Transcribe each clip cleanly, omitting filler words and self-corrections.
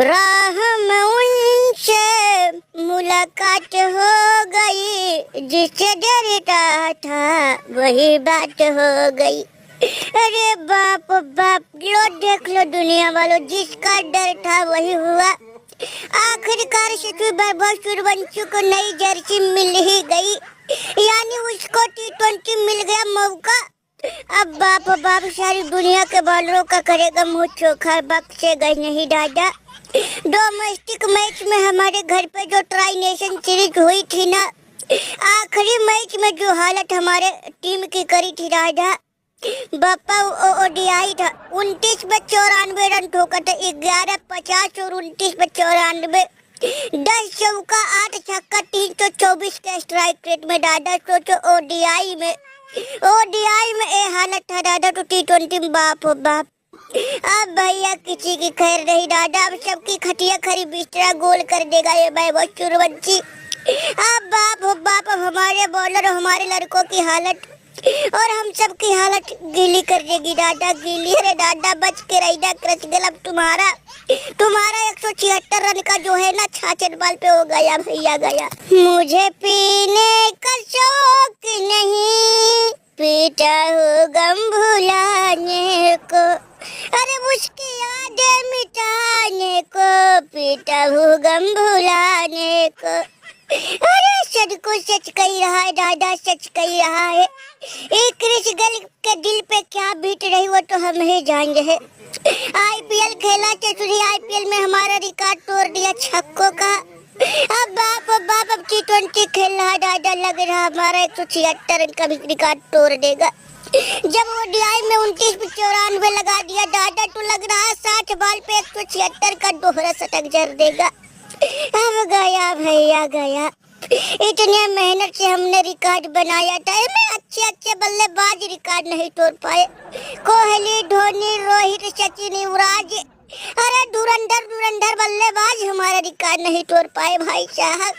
राह में उनसे मुलाकात हो गई, जिससे डरता था वही बात हो गई। अरे बाप बाप, लो देख लो दुनिया वालों, जिसका डर था वही हुआ। आखिरकार सूर्यवंशी को नई जर्सी मिल ही गई, यानी उसको T20 मिल गया मौका। अब बाप सारी दुनिया के बॉलरों का करेगा मुंह चोखा, बख्शेगा नहीं दादा। डोमेस्टिक मैच में हमारे घर पे जो ट्राई नेशन सीरीज हुई थी ना, आखिरी मैच में जो हालत हमारे टीम की करी थी राजा बापा, ODI था। 29 पे 94 रन ठोका था, 11-50 और 29 पे 94, 10 चौका 8 छक्का 324 के स्ट्राइक रेट में दादा। सोचो ODI में ये हालत था दादा, तो T20 में बाप बाप। अब भैया किसी की खैर नहीं दादा, अब सबकी खटिया खरी बिस्तरा गोल कर देगा ये वैभव सूर्यवंशी। अब बाप हमारे बॉलर और हमारे लड़कों की हालत और हम सब की हालत गीली कर देगी दादा, गीली। अरे दादा बच के रहिदा, क्रच गल अब तुम्हारा 176 रन का जो है ना 66 बॉल पे हो गया भैया गया। मुझे पीने का शौक नहीं, पीता हूँ गम भुलाने को, अरे उसकी यादें मिटाने को, पीता हूँ गम भुलाने को। अरे सच को सच कही रहा है दादा, सच कही रहा है। एक क्रिश गल के दिल पे क्या बीत रही वो तो हम ही जानते हैं। IPL खेला चतुरी, IPL में हमारा रिकॉर्ड तोड़ दिया छक्कों का। अब अब T20 खेल रहा दादा, लग रहा हमारा 176 रन का भी रिकॉर्ड तोड़ देगा। जब ODI में 29 पे 94 लगा दिया दादा, तो लग रहा है 60 बॉल पे 176 का दोहरा शतक जड़ देगा। अब गया भैया गया, इतने मेहनत से हमने रिकॉर्ड बनाया था, मैं अच्छे बल्लेबाज रिकॉर्ड नहीं तोड़ पाए। कोहली, धोनी, रोहित, सचिन, युवराज, अरे धुरंधर बल्लेबाज हमारा रिकॉर्ड नहीं तोड़ पाए भाई साहब।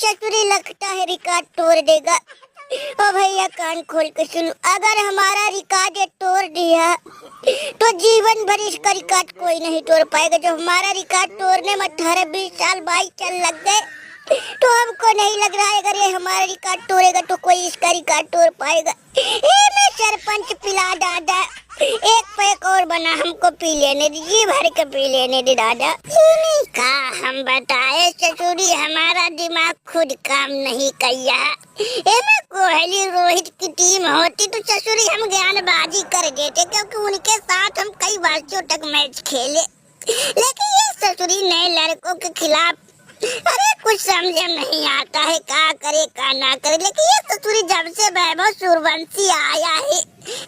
शतुरी लगता है रिकॉर्ड तोड़ देगा। ओ भैया कान खोल के सुनो, अगर हमारा रिकॉर्ड तोड़ दिया तो जीवन भर इसका रिकॉर्ड कोई नहीं तोड़ पाएगा। जो हमारा रिकॉर्ड तोड़ने में 18-20 साल 22 साल लग गए, तो हमको नहीं लग रहा है अगर ये हमारा रिकॉर्ड तोड़ेगा तो कोई इसका रिकॉर्ड तोड़ पाएगा। मैं सरपंच पिला दादा, एक पैक और बना, हमको पी लेने दीजिए, भर के पी लेने दे दादा। का हम बताए ससुरी, हमारा दिमाग खुद काम नहीं किया। मैं कोहली रोहित की टीम होती तो ससुरी हम ज्ञानबाजी कर देते, क्योंकि उनके साथ हम कई वर्षों तक मैच खेले। लेकिन ये ससुरी नए लड़कों के खिलाफ, अरे कुछ समझ नहीं आता है, क्या करे क्या ना करे। लेकिन ये ससुरी जब से वैभव सूर्यवंशी आया है,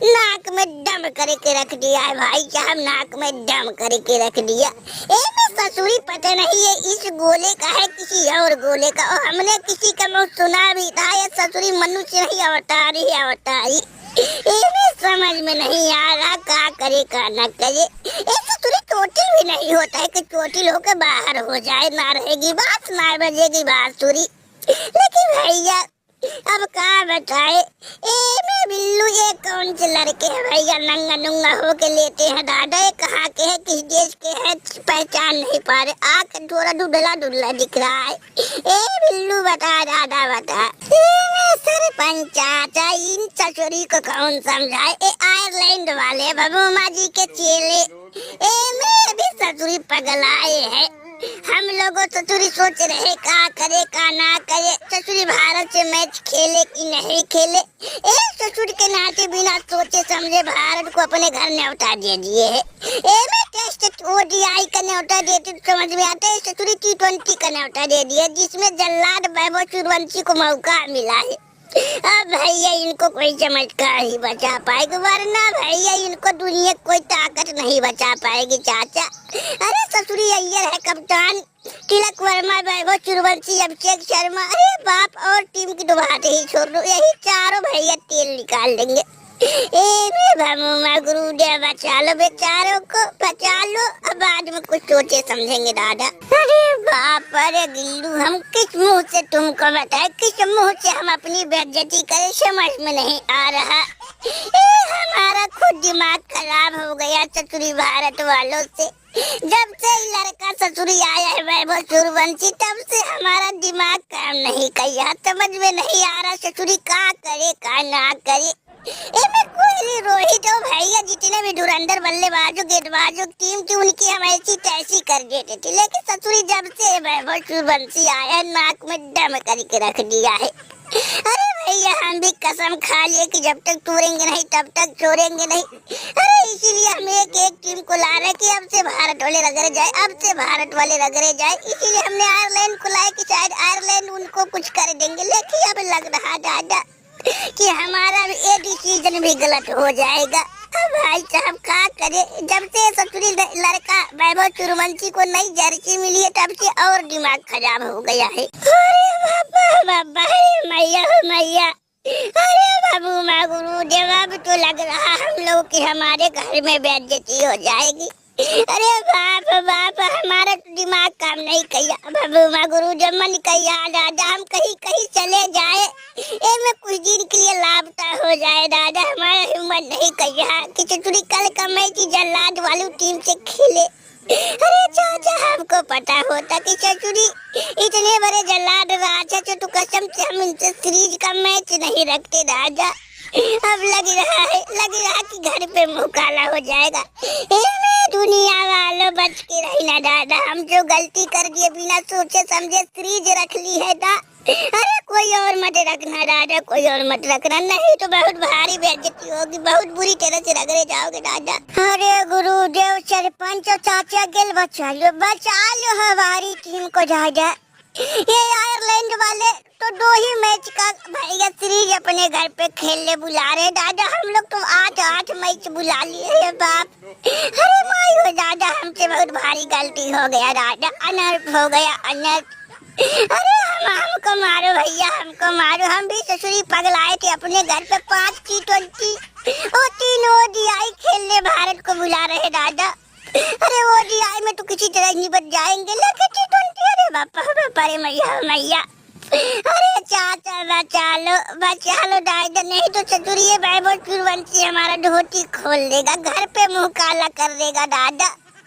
नाक में दम करके रख दिया है भाई साहब, नाक में दम करके रख दिया। मैं ससुरी पता नहीं है इस गोले का है किसी और गोले का, और हमने किसी का मुँह सुना भी था, ये ससुरी मनुष्य नहीं अवतारी। इन्हें समझ में नहीं आ रहा क्या करे क्या ना करे। ऐसा तुरी चोटिल भी नहीं होता है कि चोटिल होकर बाहर हो जाए, ना रहेगी बात ना बजेगी बांसुरी। लेकिन भैया अब क्या बताए, मैं बिल्लू ये कौन से लड़के हैं भैया, नंगा नुंगा होके लेते हैं दादा, ये कहाँ के हैं किस देश के हैं पहचान नहीं पा रहे, आँख थोड़ा धुंधला दिख रहा है। बिल्लू बता दादा बता, सरपंच चाचा इन ससुरी को कौन समझाए, आयरलैंड वाले भगोमा जी के चेले, मैं भी ससुरी पगलाए हैं। हम लोगों ससुरी सोच रहे क्या करे क्या ना करे, ससुरी भारत से मैच खेले कि नहीं खेले। ससुर के नाते बिना सोचे समझे भारत को अपने घर न्योता दे दिए है। मैं टेस्ट ODI का न्योता देती तो समझ में आता है, ससुरी T20 का न्योता दे दिया, जिसमें जल्लाद वैभव सूर्यवंशी को मौका मिला है। अब भैया इनको कोई चमत्कार ही बचा पाएगा, वरना भैया इनको दुनिया कोई ताकत नहीं बचा पाएगी चाचा। अरे ससुरी अय्यर है कप्तान, तिलक वर्मा, वैभव सूर्यवंशी, अभिषेक शर्मा, अरे बाप, और टीम की तो बात ही छोड़ दो, यही चारों भैया तेल निकाल देंगे। गुरुदेव बचा लो बेचारों को, बचा लो, अब बाद में कुछ सोचे समझेंगे दादा। अरे बाप रे गिल्लू, हम किस मुंह से तुमको बताए, किस मुंह से हम अपनी बेइज्जती करें, समझ में नहीं आ रहा। हमारा खुद दिमाग खराब हो गया ससुरी भारत वालों से। जब से ये लड़का ससुरी आया है वैभव सूर्यवंशी, तब से हमारा दिमाग काम नहीं किया। समझ में नहीं आ रहा ससुरी का करे का ना करे। इनमें कोहली, रोहित और भैया जितने भी धुरंधर बल्लेबाजों गेंदबाजों टीम थी उनकी हम ऐसी तैसी कर देते थे, लेकिन ससुरी जब से वैभव सूर्यवंशी आया नाक में दम करके रख दिया है। अरे भैया हम भी कसम खा लिए कि जब तक तोड़ेंगे नहीं तब तक छोड़ेंगे नहीं। अरे इसीलिए हम एक टीम को ला रहे कि अब से भारत वाले रगड़े जाए, अब से भारत वाले रगड़े जाए। इसीलिए हमने आयरलैंड को लाया कि शायद आयरलैंड उनको कुछ कर देंगे, लेकिन अब लग रहा दादा कि हमारा ये डिसीजन भी गलत हो जाएगा। अब भाई साहब क्या करे, जब से ससुरी लड़का वैभव सूर्यवंशी को नई जर्सी मिली है तब से और दिमाग खराब हो गया है। अरे बाबा बाबा, मैया मैया, अरे बाबू माँ गुरुदेव, अब तो लग रहा हम लोग कि हमारे घर में बेइज्जती हो जाएगी। अरे बाप बाप, हमारा तो दिमाग काम नहीं किया। बाबू माँ गुरुदेव मन किया दादा हम कहीं कहीं चले जाए, में कुछ दिन के लिए लापता हो जाए दादा। हमारा हिम्मत नहीं किया कि चतुरी कल का मैच जल्लाद वाली टीम से खेले। अरे चाचा हमको पता होता कि चतुरी इतने बड़े जल्लाद राजा से तो कसम से हम इनसे सीरीज का मैच नहीं रखते दादा। अब लग रहा कि घर पे मुँह काला हो जाएगा। दुनिया वालों बच के रहना दादा, हम जो गलती कर दिए बिना सोचे समझे सीरीज रख ली है दा। अरे कोई और मत रखना दादा, कोई और मत रखना, नहीं तो बहुत भारी बेइज्जती होगी, बहुत बुरी तरह से रगड़े जाओगे दादा। अरे गुरुदेव सरपंच और चाचा गेल बचा लो हमारी टीम को दादा। ये आयरलैंड वाले तो 2 ही मैच का भैया सीरीज अपने घर पे खेलने बुला रहे दादा। हम लोग तो 8 मैच बुला लिए है बाप। अरे माई हो दादा, हमसे बहुत भारी गलती हो गया दादा, अनर्थ हो गया अनर्थ। अरे हमको मारो भैया, हमको मारो। हम भी ससुरी पगलाए थे अपने घर पे 5 T20 और 3 ODI खेलने भारत को बुला रहे दादा। अरे ODI में तो किसी तरह निपट जाएंगे, लेकिन T20 अरे बापा रे मैया। अरे चाचा बचा लो दादा, नहीं तो चतुरी वैभव सूर्यवंशी हमारा धोती खोल देगा, घर पे मुँह काला कर देगा दादा।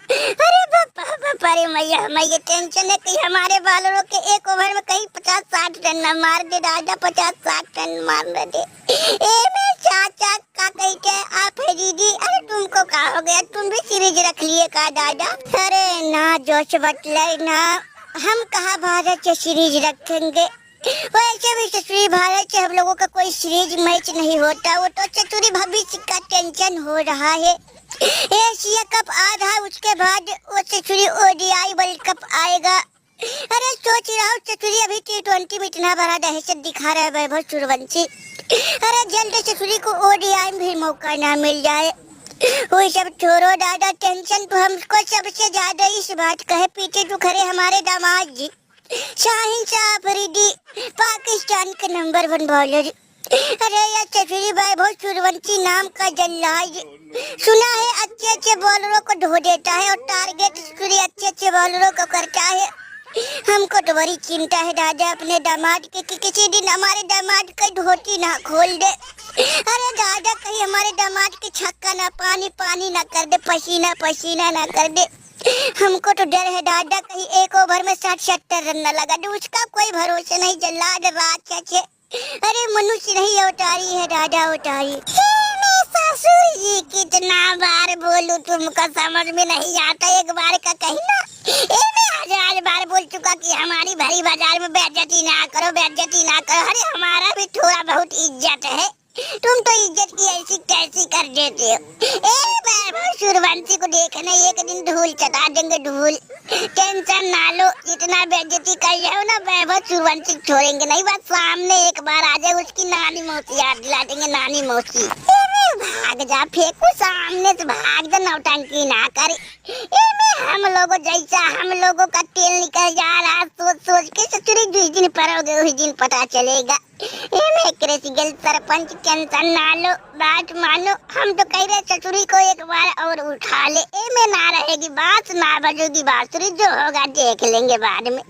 अरे बापा रे मैया, टेंशन है कि हमारे बालों के एक ओवर में कहीं 50-60 रन न मार दे दादा, 50-60 रन मार दे। मैं चाचा का कहते आप है दीदी। अरे तुमको क्या हो गया, तुम भी सीरीज रख लिए का दादा? अरे ना जोश बटलर ना, हम कहाँ भारत से सीरीज रखेंगे, वैसे भी चतुरी भारत से हम लोगों का कोई सीरीज मैच नहीं होता। वो तो चतुरी भविष्य का टेंशन हो रहा है। एशिया कप आ रहा है, उसके बाद वो चतुरी ODI वर्ल्ड कप आएगा। अरे सोच रहा हूँ चतुरी अभी T20 में इतना बड़ा दहशत दिखा रहा है वैभव सूर्यवंशी। अरे जल्द चतुरी को ODI में भी मौका ना मिल जाए। वो सब छोड़ो दादा, टेंशन तो हमको सबसे ज्यादा इस बात का है, पीछे तो खड़े हमारे दामाद जी शाहीन शाह अफरीदी, पाकिस्तान के नंबर 1 बॉलर। अरे यार चतुरी वैभव सूर्यवंशी नाम का जल्लाद, सुना है अच्छे बॉलरों को धो देता है और टारगेट अच्छे बॉलरों को करता है। हमको तो बड़ी चिंता है दादा अपने दामाद के कि किसी दिन हमारे दामाद का धोती ना खोल दे। अरे दादा कहीं हमारे दामाद के छक्का ना पानी ना कर दे, पसीना ना कर दे। हमको तो डर है दादा, कहीं एक ओवर में 60-70 रन न लगा दे, उसका कोई भरोसा नहीं जल्लाद राक्षस। अरे मनुष्य नहीं उतारी है दादा, उतारी। ससुर जी कितना बार बोलूं तुमको समझ में नहीं आता, एक बार का कहीं ना। मैं 1000 बार बोल चुका कि हमारी भरी बाजार में बेइज्जती ना करो। अरे हमारा भी थोड़ा बहुत इज्जत है, तुम तो इज्जत की ऐसी कैसी कर देते हो। वैभव सूर्यवंशी को देखना एक दिन धूल चटा देंगे, धूल। टेंशन ना लो, इतना बेइज्जती कर रहे हो ना, वैभव सूर्यवंशी छोड़ेंगे नहीं। बस सामने एक बार आ जाए, उसकी नानी मौसी याद दिला देंगे, नानी मौसी। भाग जा, फेंकू सामने से भाग जा, नौटंकी ना करे। हम लोगों का तेल निकल जा रहा, सोच के ससुरी जिस दिन परोगे उस दिन पता चलेगा। सरपंच टेंशन ना लो, बात मानो। हम तो कह रहे ससुरी को एक बार और उठा ले, में ना रहेगी बात, ना बजेगी बांसुरी, जो होगा देख लेंगे बाद में।